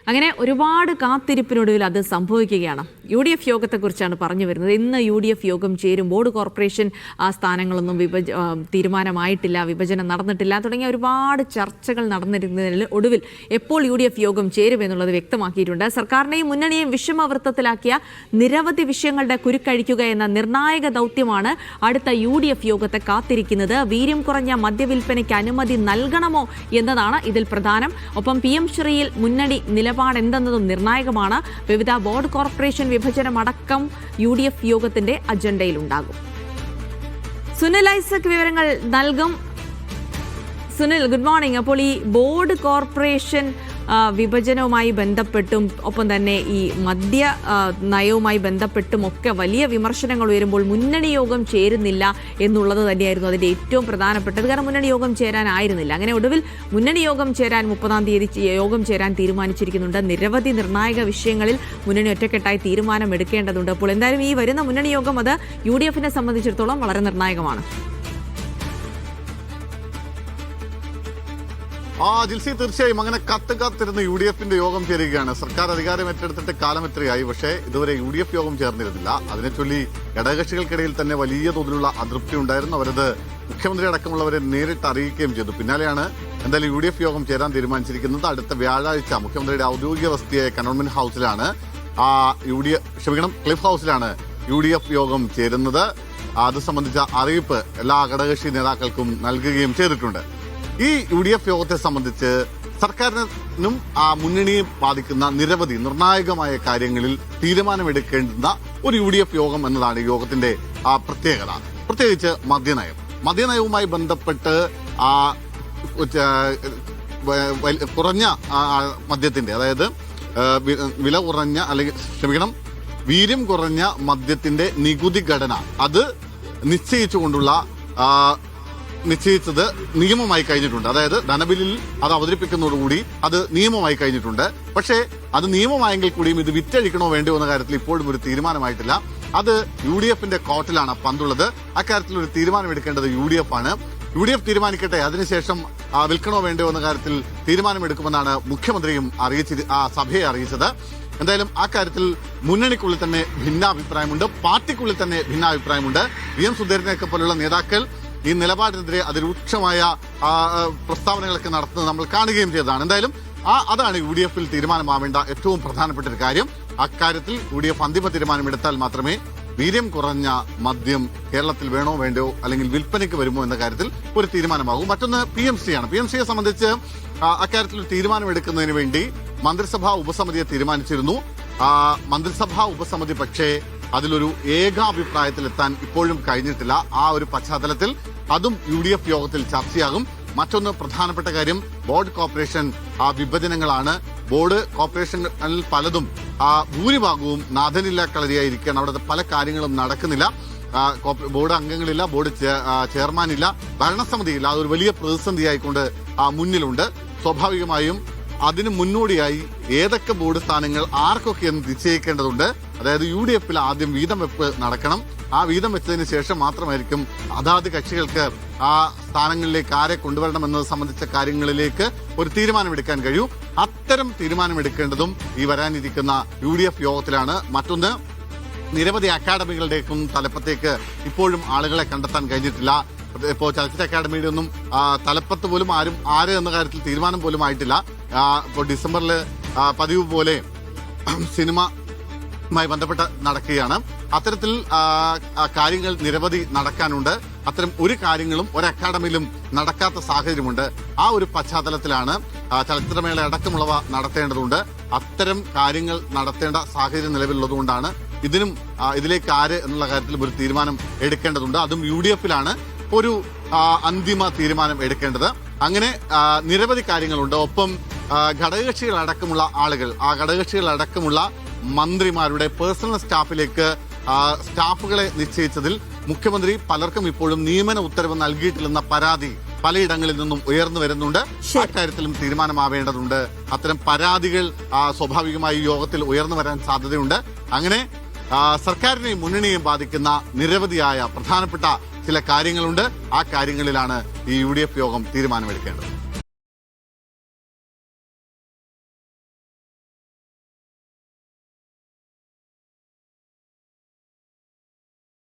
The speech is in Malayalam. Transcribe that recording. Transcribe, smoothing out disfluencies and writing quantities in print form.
അങ്ങനെ ഒരുപാട് കാത്തിരിപ്പിനൊടുവിൽ അത് സംഭവിക്കുകയാണ്. UDF യോഗത്തെക്കുറിച്ചാണ് പറഞ്ഞു വരുന്നത്. ഇന്ന് UDF യോഗം ചേരും. ബോർഡ് കോർപ്പറേഷൻ സ്ഥാനങ്ങളൊന്നും തീരുമാനമായിട്ടില്ല, വിഭജനം നടന്നിട്ടില്ല തുടങ്ങിയ ഒരുപാട് ചർച്ചകൾ നടന്നിരുന്നതിൽ ഒടുവിൽ എപ്പോൾ UDF യോഗം ചേരുമെന്നുള്ളത് വ്യക്തമാക്കിയിട്ടുണ്ട്. സർക്കാരിനെയും മുന്നണിയെയും വിഷമവൃത്തത്തിലാക്കിയ നിരവധി വിഷയങ്ങളുടെ കുരുക്കഴിക്കുക എന്ന നിർണായക ദൗത്യമാണ് അടുത്ത UDF യോഗത്തെ കാത്തിരിക്കുന്നത്. വീര്യം കുറഞ്ഞ മദ്യവിൽപ്പനയ്ക്ക് അനുമതി നൽകണമോ എന്നതാണ് ഇതിൽ പ്രധാനം. ഒപ്പം PM ശ്രീയിൽ മുന്നണി നിലപാടെന്തെന്നതും നിർണായകമാണ്. വിവിധ ബോർഡ് കോർപ്പറേഷൻ വിഭജനമടക്കം UDF യോഗത്തിന്റെ അജണ്ടയിലുണ്ടാകും. സുനിൽ ഐസക് വിവരങ്ങൾ നൽകും. Sunil, good morning. അപ്പോൾ ഈ ബോർഡ് കോർപ്പറേഷൻ വിഭജനവുമായി ബന്ധപ്പെട്ടും ഒപ്പം തന്നെ ഈ മദ്യ നയവുമായി ബന്ധപ്പെട്ടും ഒക്കെ വലിയ വിമർശനങ്ങൾ ഉയരുമ്പോൾ മുന്നണി യോഗം ചേരുന്നില്ല എന്നുള്ളത് തന്നെയായിരുന്നു അതിൻ്റെ ഏറ്റവും പ്രധാനപ്പെട്ടത്. കാരണം മുന്നണി യോഗം ചേരാനായിരുന്നില്ല. അങ്ങനെ ഒടുവിൽ മുന്നണി യോഗം ചേരാൻ 30-ാം തീയതി യോഗം ചേരാൻ തീരുമാനിച്ചിരിക്കുന്നുണ്ട്. നിരവധി നിർണായക വിഷയങ്ങളിൽ മുന്നണി ഒറ്റക്കെട്ടായി തീരുമാനം എടുക്കേണ്ടതുണ്ട്. അപ്പോൾ എന്തായാലും ഈ വരുന്ന മുന്നണി യോഗം അത് UDFനെ സംബന്ധിച്ചിടത്തോളം വളരെ നിർണായകമാണ്. ജിൽസി, തീർച്ചയായും അങ്ങനെ കാത്തിരുന്ന് UDFന്റെ യോഗം ചേരുകയാണ്. സർക്കാർ അധികാരം ഏറ്റെടുത്തിട്ട് കാലം എത്രയായി, പക്ഷേ ഇതുവരെ UDF യോഗം ചേർന്നിരുന്നില്ല. അതിനെ ചൊല്ലി ഘടകകക്ഷികൾക്കിടയിൽ തന്നെ വലിയ തോതിലുള്ള അതൃപ്തി ഉണ്ടായിരുന്നു. അവരത് മുഖ്യമന്ത്രി അടക്കമുള്ളവരെ നേരിട്ട് അറിയിക്കുകയും ചെയ്തു. പിന്നാലെയാണ് എന്തായാലും UDF യോഗം ചേരാൻ തീരുമാനിച്ചിരിക്കുന്നത്. അടുത്ത വ്യാഴാഴ്ച മുഖ്യമന്ത്രിയുടെ ഔദ്യോഗിക വസതിയായ കന്റോൺമെന്റ് ഹൌസിലാണ് ക്ലിഫ് ഹൌസിലാണ് UDF യോഗം ചേരുന്നത്. അത് സംബന്ധിച്ച അറിയിപ്പ് എല്ലാ ഘടകകക്ഷി നേതാക്കൾക്കും നൽകുകയും ചെയ്തിട്ടുണ്ട്. ഈ UDF യോഗത്തെ സംബന്ധിച്ച് സർക്കാരിനും മുന്നണിയെ ബാധിക്കുന്ന നിരവധി നിർണായകമായ കാര്യങ്ങളിൽ തീരുമാനമെടുക്കേണ്ടുന്ന ഒരു UDF യോഗം എന്നതാണ് ഈ യോഗത്തിന്റെ പ്രത്യേകത. പ്രത്യേകിച്ച് മദ്യനയവുമായി ബന്ധപ്പെട്ട് കുറഞ്ഞ മദ്യത്തിന്റെ, അതായത് വില കുറഞ്ഞ വീര്യം കുറഞ്ഞ മദ്യത്തിന്റെ നികുതി ഘടന അത് നിശ്ചയിച്ചത് നിയമമായി കഴിഞ്ഞിട്ടുണ്ട്. അതായത് ധനബില്ലിൽ അത് അവതരിപ്പിക്കുന്നതോടുകൂടി അത് നിയമമായി കഴിഞ്ഞിട്ടുണ്ട്. പക്ഷേ അത് നിയമമായെങ്കിൽ കൂടിയും ഇത് വിറ്റഴിക്കണോ വേണ്ടോ എന്ന കാര്യത്തിൽ ഇപ്പോഴും ഒരു തീരുമാനമായിട്ടില്ല. അത് UDFന്റെ കോർട്ടിലാണ് പന്തുള്ളത്. അക്കാര്യത്തിൽ ഒരു തീരുമാനമെടുക്കേണ്ടത് UDF ആണ്. UDF തീരുമാനിക്കട്ടെ, അതിനുശേഷം വിൽക്കണോ വേണ്ടോ എന്ന കാര്യത്തിൽ തീരുമാനമെടുക്കുമെന്നാണ് മുഖ്യമന്ത്രിയും സഭയെ അറിയിച്ചത്. എന്തായാലും ആ കാര്യത്തിൽ മുന്നണിക്കുള്ളിൽ തന്നെ ഭിന്നാഭിപ്രായമുണ്ട്, പാർട്ടിക്കുള്ളിൽ തന്നെ ഭിന്നാഭിപ്രായമുണ്ട്. VM സുധീരനെയൊക്കെ പോലുള്ള നേതാക്കൾ ഈ നിലപാടിനെതിരെ അതിരൂക്ഷമായ പ്രസ്താവനകളൊക്കെ നടത്തുന്നത് നമ്മൾ കാണുകയും ചെയ്തതാണ്. എന്തായാലും അതാണ് UDFൽ തീരുമാനമാവേണ്ട ഏറ്റവും പ്രധാനപ്പെട്ട ഒരു കാര്യം. അക്കാര്യത്തിൽ UDF അന്തിമ തീരുമാനമെടുത്താൽ മാത്രമേ വീര്യം കുറഞ്ഞ മദ്യം കേരളത്തിൽ വേണോ വേണ്ടോ അല്ലെങ്കിൽ വിൽപ്പനയ്ക്ക് വരുമോ എന്ന കാര്യത്തിൽ ഒരു തീരുമാനമാകും. മറ്റൊന്ന് PMC ആണ്. PMCയെ സംബന്ധിച്ച് അക്കാര്യത്തിൽ ഒരു തീരുമാനമെടുക്കുന്നതിന് വേണ്ടി മന്ത്രിസഭാ ഉപസമിതിയെ തീരുമാനിച്ചിരുന്നു. മന്ത്രിസഭാ ഉപസമിതി പക്ഷേ അതിലൊരു ഏകാഭിപ്രായത്തിലെത്താൻ ഇപ്പോഴും കഴിഞ്ഞിട്ടില്ല. ആ ഒരു പശ്ചാത്തലത്തിൽ അതും UDF യോഗത്തിൽ ചർച്ചയാകും. മറ്റൊന്ന് പ്രധാനപ്പെട്ട കാര്യം ബോർഡ് കോർപ്പറേഷൻ വിഭജനങ്ങളാണ്. ബോർഡ് കോർപ്പറേഷനിൽ പലതും ഭൂരിഭാഗവും നാഥനില്ല കളരിയായിരിക്കുകയാണ്. അവിടെ പല കാര്യങ്ങളും നടക്കുന്നില്ല. ബോർഡ് അംഗങ്ങളില്ല, ബോർഡ് ചെയർമാനില്ല, ഭരണസമിതിയില്ല. അതൊരു വലിയ പ്രതിസന്ധിയായിക്കൊണ്ട് മുന്നിലുണ്ട്. സ്വാഭാവികമായും അതിന് മുന്നോടിയായി ഏതൊക്കെ ബോർഡ് സ്ഥാനങ്ങൾ ആർക്കൊക്കെയെന്ന് നിശ്ചയിക്കേണ്ടതുണ്ട്. അതായത് UDFൽ ആദ്യം വീതം വെപ്പ് നടക്കണം. ആ വീതം വെച്ചതിന് ശേഷം മാത്രമായിരിക്കും അതാത് കക്ഷികൾക്ക് ആ സ്ഥാനങ്ങളിലേക്ക് ആരെ കൊണ്ടുവരണമെന്നത് സംബന്ധിച്ച കാര്യങ്ങളിലേക്ക് ഒരു തീരുമാനമെടുക്കാൻ കഴിയൂ. അത്തരം തീരുമാനമെടുക്കേണ്ടതും ഈ വരാനിരിക്കുന്ന UDF യോഗത്തിലാണ്. മറ്റൊന്ന്, നിരവധി അക്കാഡമികളുടെയും തലപ്പത്തേക്ക് ഇപ്പോഴും ആളുകളെ കണ്ടെത്താൻ കഴിഞ്ഞിട്ടില്ല. ഇപ്പോൾ ചലച്ചിത്ര അക്കാദമിയുടെ ഒന്നും തലപ്പത്ത് പോലും ആര് എന്ന കാര്യത്തിൽ തീരുമാനം പോലും ആയിട്ടില്ല. ഇപ്പോൾ ഡിസംബറിൽ പതിവ് പോലെ സിനിമയുമായി ബന്ധപ്പെട്ട് നടക്കുകയാണ്. അത്തരത്തിൽ കാര്യങ്ങൾ നിരവധി നടക്കാനുണ്ട്. അത്തരം ഒരു കാര്യങ്ങളും ഒരു അക്കാദമിയിലും നടക്കാത്ത സാഹചര്യമുണ്ട്. ആ ഒരു പശ്ചാത്തലത്തിലാണ് ചലച്ചിത്രമേള അടക്കമുള്ളവ നടത്തേണ്ടതുണ്ട്. അത്തരം കാര്യങ്ങൾ നടത്തേണ്ട സാഹചര്യം നിലവിലുള്ളതുകൊണ്ടാണ് ഇതിലേക്ക് ആര് എന്നുള്ള കാര്യത്തിൽ ഒരു തീരുമാനം എടുക്കേണ്ടതുണ്ട്. അതും UDFലാണ് ഒരു അന്തിമ തീരുമാനം എടുക്കേണ്ടത്. അങ്ങനെ നിരവധി കാര്യങ്ങളുണ്ട്. ഒപ്പം ഘടകകക്ഷികളടക്കമുള്ള ആളുകൾ, ഘടകകക്ഷികളടക്കമുള്ള മന്ത്രിമാരുടെ പേഴ്സണൽ സ്റ്റാഫുകളെ നിശ്ചയിച്ചതിൽ മുഖ്യമന്ത്രി പലർക്കും ഇപ്പോഴും നിയമന ഉത്തരവ് നൽകിയിട്ടില്ലെന്ന പരാതി പലയിടങ്ങളിൽ നിന്നും ഉയർന്നു വരുന്നുണ്ട്. അക്കാര്യത്തിലും തീരുമാനമാവേണ്ടതുണ്ട്. അത്തരം പരാതികൾ സ്വാഭാവികമായി യോഗത്തിൽ ഉയർന്നു വരാൻ സാധ്യതയുണ്ട്. അങ്ങനെ സർക്കാരിനെയും മുന്നണിയെയും ബാധിക്കുന്ന നിരവധിയായ പ്രധാനപ്പെട്ട ചില കാര്യങ്ങളുണ്ട്. ആ കാര്യങ്ങളിലാണ് ഈ UDF യോഗം തീരുമാനമെടുക്കേണ്ടത്.